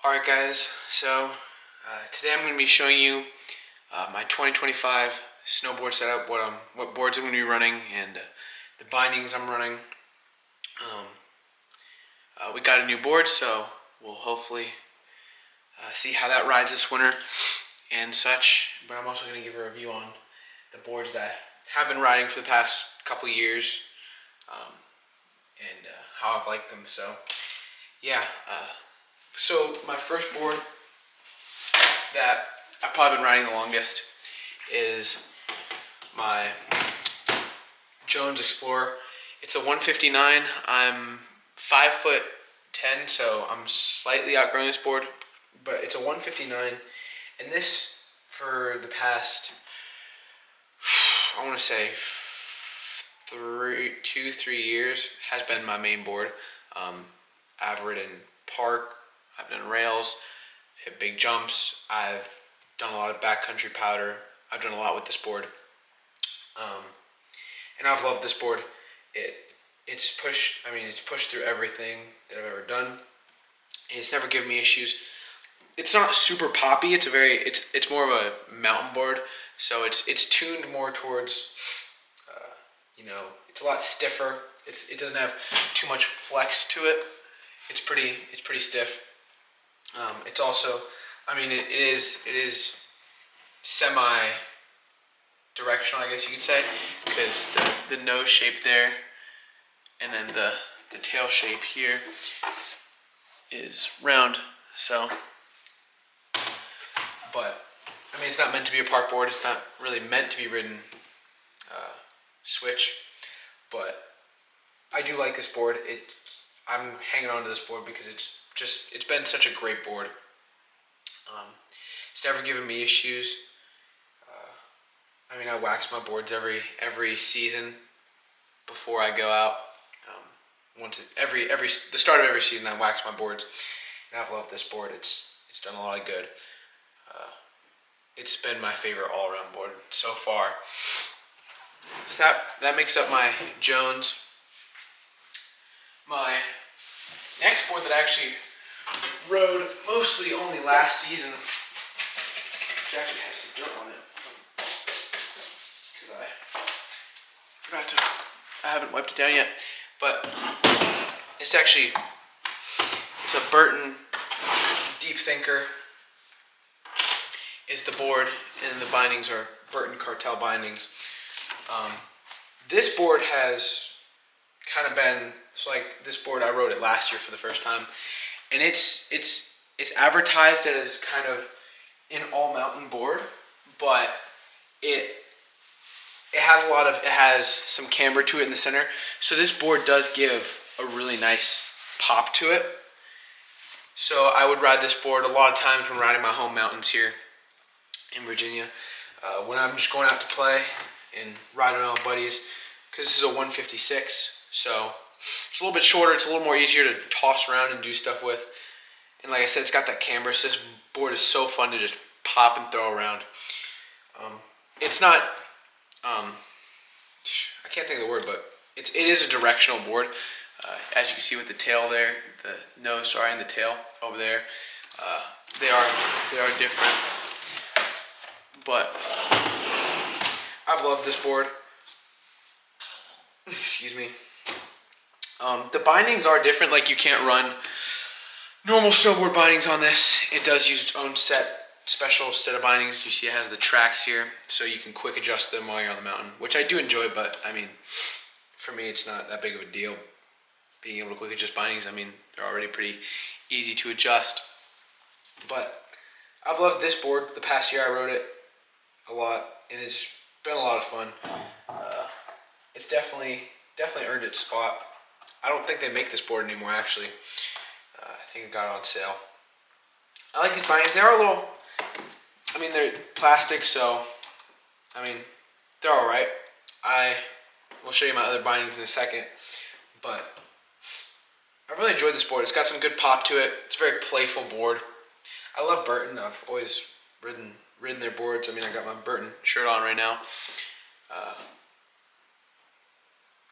Alright guys, so today I'm going to be showing you my 2025 snowboard setup, what boards I'm going to be running, and the bindings I'm running. We got a new board, so we'll hopefully see how that rides this winter and such, but I'm also going to give a review on the boards that I have been riding for the past couple years and how I've liked them. So yeah, so my first board that I've probably been riding the longest is my Jones Explorer. It's a 159. I'm 5'10", so I'm slightly outgrowing this board, but it's a 159, and this for the past, I want to say 3 years has been my main board. I've ridden park, I've done rails, hit big jumps, I've done a lot of backcountry powder, I've done a lot with this board, and I've loved this board. It's pushed through everything that I've ever done. It's never given me issues. It's not super poppy. It's more of a mountain board, so it's tuned more towards, it's a lot stiffer. It doesn't have too much flex to it. It's pretty stiff. It's also, it is semi-directional, I guess you could say, because the nose shape there, and then the tail shape here is round. So, but it's not meant to be a park board. It's not really meant to be ridden switch, but I do like this board. I'm hanging on to this board because it's been such a great board. It's never given me issues. I wax my boards every season before I go out. The start of every season, I wax my boards, and I've loved this board. It's done a lot of good. It's been my favorite all-around board so far. So that makes up my Jones. My next board that I actually rode mostly only last season, which actually has some dirt on it, because I haven't wiped it down yet, but it's a Burton Deep Thinker is the board, and the bindings are Burton Cartel bindings. This board has kind of been, this board I rode it last year for the first time, and it's advertised as kind of an all mountain board, but it has some camber to it in the center. So this board does give a really nice pop to it. So I would ride this board a lot of times when riding my home mountains here in Virginia, when I'm just going out to play and riding around with buddies, because this is a 156, so it's a little bit shorter. It's a little more easier to toss around and do stuff with, and like I said, it's got that camber. So this board is so fun to just pop and throw around. It's not, I can't think of the word, but it is a directional board. As you can see with the tail there, the nose, and the tail over there, they are different. But I've loved this board. Excuse me. The bindings are different. Like, you can't run normal snowboard bindings on this. It does use its own special set of bindings. You see it has the tracks here, so you can quick adjust them while you're on the mountain, which I do enjoy, but for me it's not that big of a deal being able to quick adjust bindings. They're already pretty easy to adjust. But I've loved this board. The past year I rode it a lot, and it's been a lot of fun. It's definitely earned its spot. I don't think they make this board anymore, actually. I think it got it on sale. I like these bindings. They are a little, they're plastic, so they're alright. I will show you my other bindings in a second, but I really enjoyed this board. It's got some good pop to it. It's a very playful board. I love Burton. I've always ridden their boards. I got my Burton shirt on right now.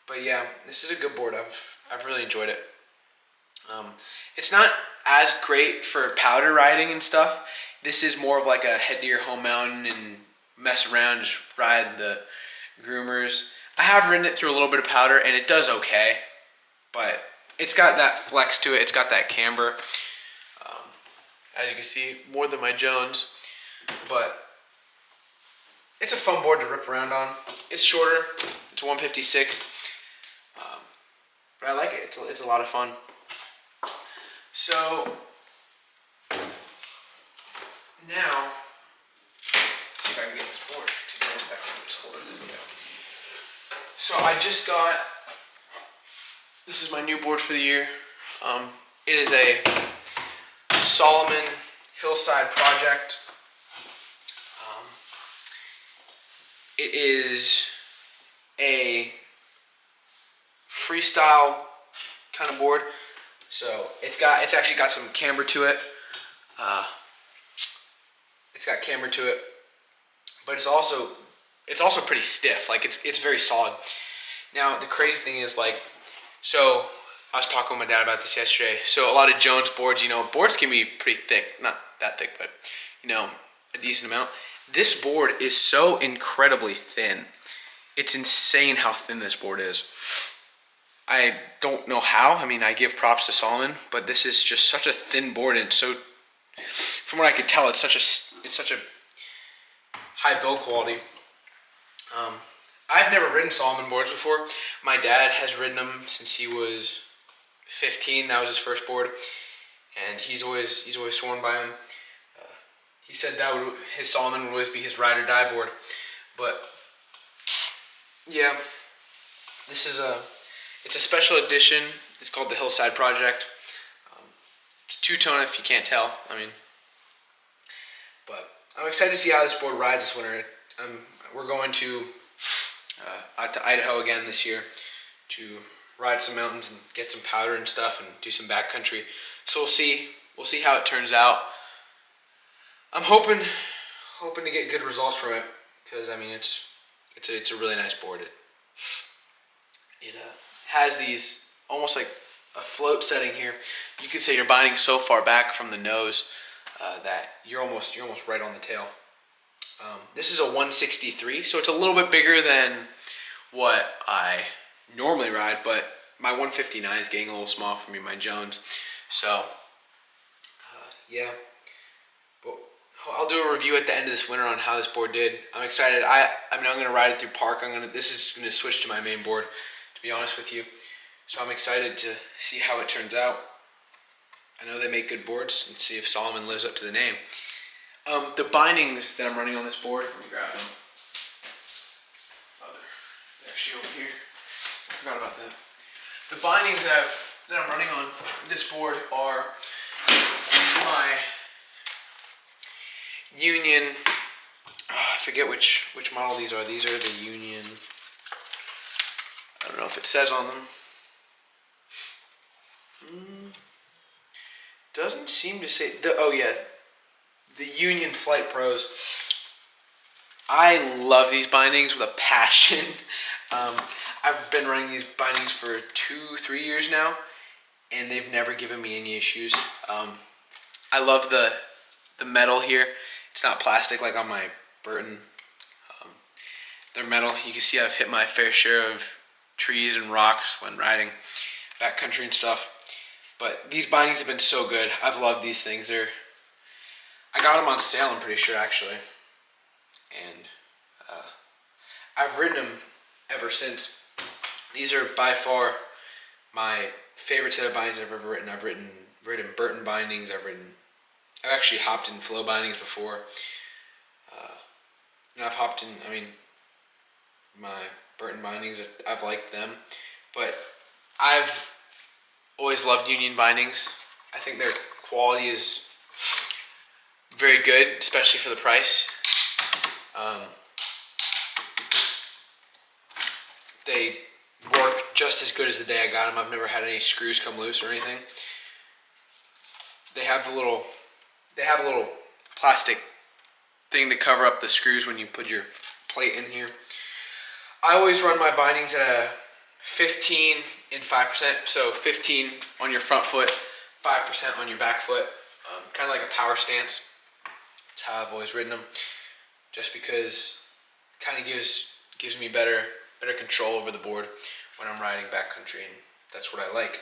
But yeah, this is a good board. I've really enjoyed it. It's not as great for powder riding and stuff. This is more of like a head to your home mountain and mess around, just ride the groomers. I have ridden it through a little bit of powder and it does okay, but it's got that flex to it. It's got that camber. As you can see, more than my Jones, but it's a fun board to rip around on. It's shorter. It's 156, but I like it. It's a lot of fun. So now, let's see if I can get this board to go back in this holder. There we go. So I just got. This is my new board for the year. It is a Solomon Hillside Project. It is a freestyle kind of board, so it's actually got some camber to it. It's got camber to it, but it's also pretty stiff. Like it's very solid. Now the crazy thing is, like, so I was talking with my dad about this yesterday. So a lot of Jones boards, boards can be pretty thick, not that thick, but a decent amount. This board is so incredibly thin. It's insane how thin this board is. I don't know how. I mean, I give props to Solomon, but this is just such a thin board, and so, from what I could tell, it's such a high build quality. I've never ridden Solomon boards before. My dad has ridden them since he was 15. That was his first board, and he's always sworn by him. He said his Solomon would always be his ride or die board. But yeah, it's a special edition. It's called the Hillside Project. It's two-tone if you can't tell. But I'm excited to see how this board rides this winter. We're going to out to Idaho again this year to ride some mountains and get some powder and stuff and do some backcountry. So we'll see how it turns out. I'm hoping to get good results from it, because it's a really nice board. It has these almost like a float setting here. You could say you're binding so far back from the nose that you're almost right on the tail. This is a 163, so it's a little bit bigger than what I normally ride, but my 159 is getting a little small for me, my Jones. So yeah. I'll do a review at the end of this winter on how this board did. I'm excited. I'm going to ride it through park. This is going to switch to my main board, to be honest with you. So I'm excited to see how it turns out. I know they make good boards, and see if Solomon lives up to the name. The bindings that I'm running on this board, let me grab them. Oh, they're actually over here. I forgot about that. The bindings that I'm running on this board are my Union. I forget which model these are. These are the Union. I don't know if it says on them. Doesn't seem to say. The Union Flight Pros. I love these bindings with a passion. I've been running these bindings for 2-3 years now, and they've never given me any issues. I love the metal here. It's not plastic like on my Burton. They're metal. You can see I've hit my fair share of trees and rocks when riding backcountry and stuff. But these bindings have been so good. I've loved these things. I got them on sale, I'm pretty sure, actually. And I've ridden them ever since. These are by far my favorite set of bindings I've ever ridden. I've ridden Burton bindings. I've actually hopped in flow bindings before. I've hopped in, my Burton bindings, I've liked them. But I've always loved Union bindings. I think their quality is very good, especially for the price. They work just as good as the day I got them. I've never had any screws come loose or anything. They have a little plastic thing to cover up the screws when you put your plate in here. I always run my bindings at a 15 and 5%. So 15 on your front foot, 5% on your back foot, kind of like a power stance. That's how I've always ridden them, just because it kind of gives me better control over the board when I'm riding backcountry, and that's what I like.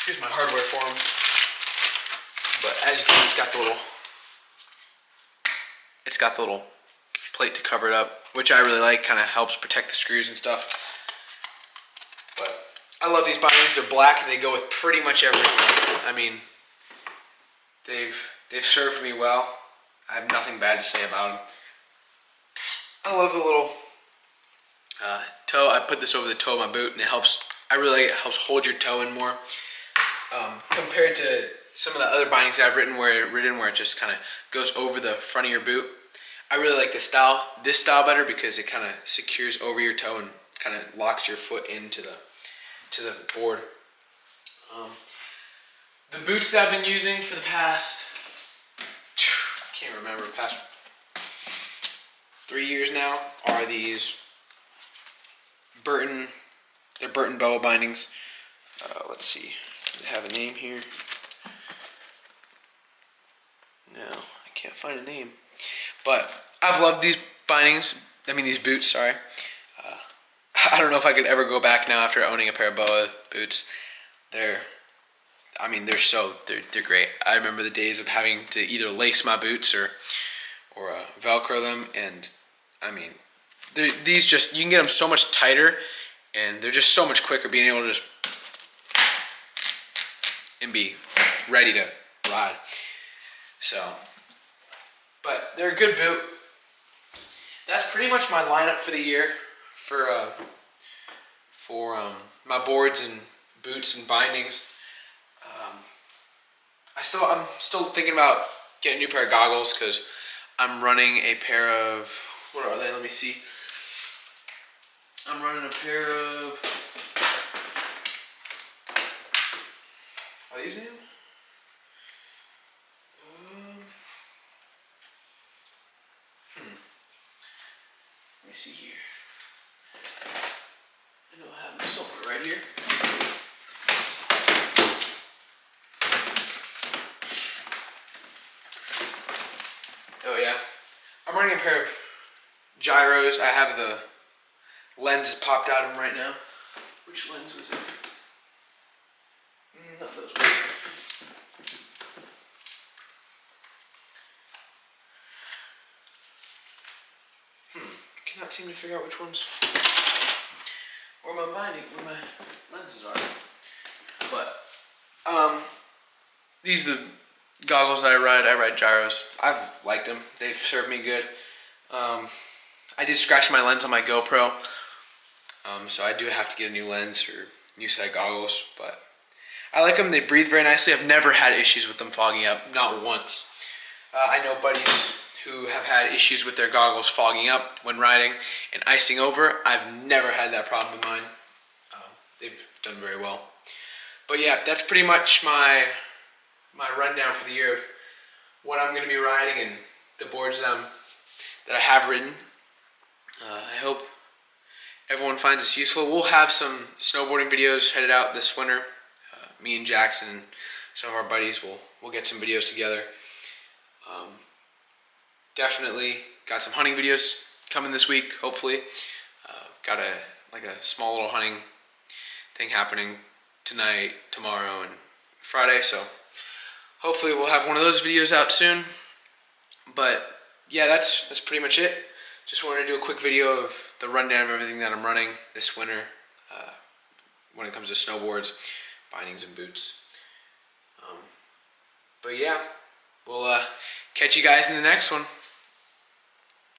Here's my hardware for them, but as you can see, it's got the little plate to cover it up, which I really like. Kind of helps protect the screws and stuff. But I love these bindings. They're black and they go with pretty much everything. I mean, they've served me well. I have nothing bad to say about them. I love the little toe. I put this over the toe of my boot, and it helps. I really like it. It helps hold your toe in more, compared to some of the other bindings I've ridden where it just kind of goes over the front of your boot. I really like this style better because it kind of secures over your toe and kind of locks your foot into the board. The boots that I've been using for the past, I can't remember, past 3 years now are these Burton. They're Burton boa bindings. Let's see, do they have a name here? No, I can't find a name. But I've loved these bindings. I mean, these boots. Sorry. I don't know if I could ever go back now after owning a pair of boa boots. They're great. I remember the days of having to either lace my boots or Velcro them, and I mean, these just, you can get them so much tighter, and they're just so much quicker being able to just and be ready to ride. So, but they're a good boot. That's pretty much my lineup for the year for my boards and boots and bindings. I'm still thinking about getting a new pair of goggles because I'm running a pair of, what are they? Let me see. I'm running a pair of, are these new? Let me see here. I know I have them somewhere right here. Oh yeah. I'm running a pair of gyros. I have the lenses popped out of them right now. Which lens was it? Not those ones. Cannot seem to figure out which ones, where my lenses are. But these are the goggles that I ride gyros. I've liked them. They've served me good. I did scratch my lens on my GoPro, so I do have to get a new lens or new set of goggles. But I like them. They breathe very nicely. I've never had issues with them fogging up, not once. I know buddies who have had issues with their goggles fogging up when riding and icing over. I've never had that problem with mine. They've done very well. But yeah, that's pretty much my rundown for the year of what I'm going to be riding and the boards that I have ridden. I hope everyone finds this useful. We'll have some snowboarding videos headed out this winter. Me and Jackson and some of our buddies will get some videos together. Definitely got some hunting videos coming this week, hopefully. Got a small little hunting thing happening tonight, tomorrow, and Friday, so hopefully we'll have one of those videos out soon. But yeah, that's pretty much it. Just wanted to do a quick video of the rundown of everything that I'm running this winter when it comes to snowboards, bindings, and boots. But yeah, we'll catch you guys in the next one.